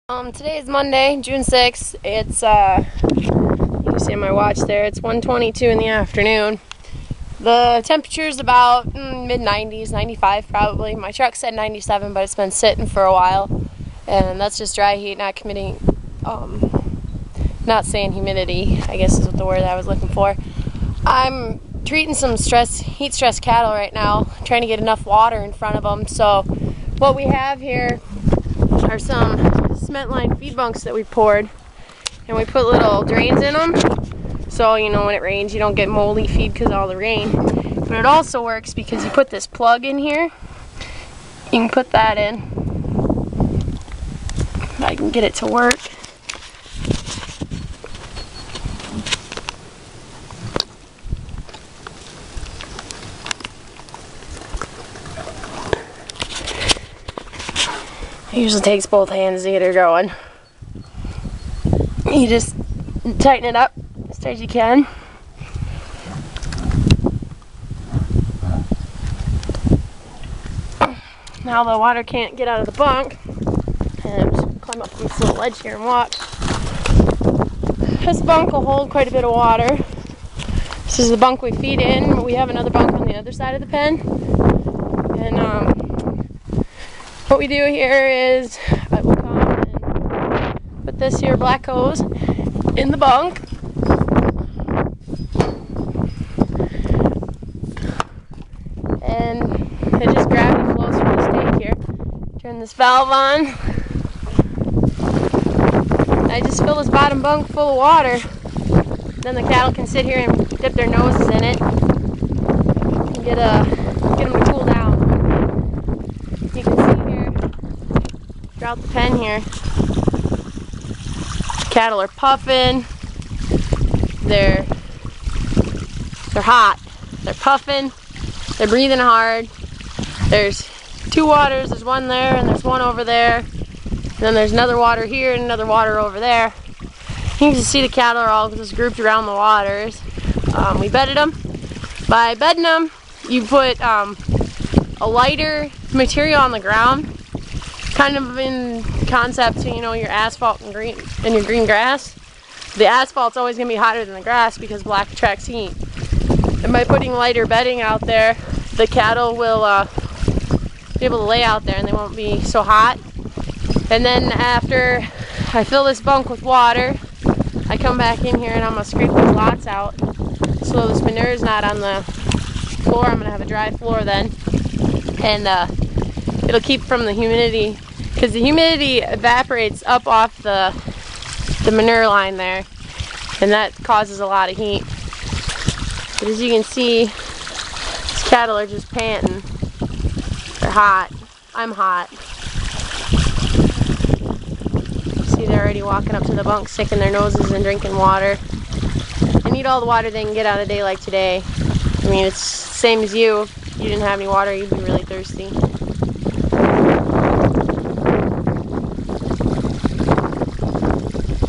Today is Monday, June 6th. It's, you can see on my watch there, it's 1:22 in the afternoon. The temperature's about mid-90s, 95 probably. My truck said 97, but it's been sitting for a while. And that's just dry heat, not saying humidity, I guess is what the word I was looking for. I'm treating some heat stress cattle right now, trying to get enough water in front of them. So what we have here are some cement line feed bunks that we poured, and we put little drains in them, so you know when it rains you don't get moldy feed because of all the rain. But it also works because you put this plug in here, you can put that in. If I can get it to work. It usually takes both hands to get her going. You just tighten it up as tight as you can. Now the water can't get out of the bunk. And I'm just gonna climb up on this little ledge here and watch. This bunk will hold quite a bit of water. This is the bunk we feed in. We have another bunk on the other side of the pen. And what we do here is I will come and put this here black hose in the bunk. And it just gravity flows from the tank here. Turn this valve on. I just fill this bottom bunk full of water. Then the cattle can sit here and dip their noses in it and get them to cool down. You can see here throughout the pen here, cattle are puffing. They're hot. They're puffing. They're breathing hard. There's two waters. There's one there and there's one over there. And then there's another water here and another water over there. You can just see the cattle are all just grouped around the waters. We bedded them. By bedding them, you put a lighter material on the ground, kind of in concept to, you know, your asphalt and your green grass. The asphalt's always going to be hotter than the grass because black attracts heat. And by putting lighter bedding out there, the cattle will be able to lay out there and they won't be so hot. And then after I fill this bunk with water, I come back in here and I'm going to scrape those lots out so this manure is not on the floor. I'm going to have a dry floor then. And it'll keep from the humidity, because the humidity evaporates up off the manure line there, and that causes a lot of heat. But as you can see, these cattle are just panting. They're hot. I'm hot. See, they're already walking up to the bunk, sticking their noses and drinking water. They need all the water they can get on a day like today. I mean, it's the same as you. If you didn't have any water, you'd be really thirsty.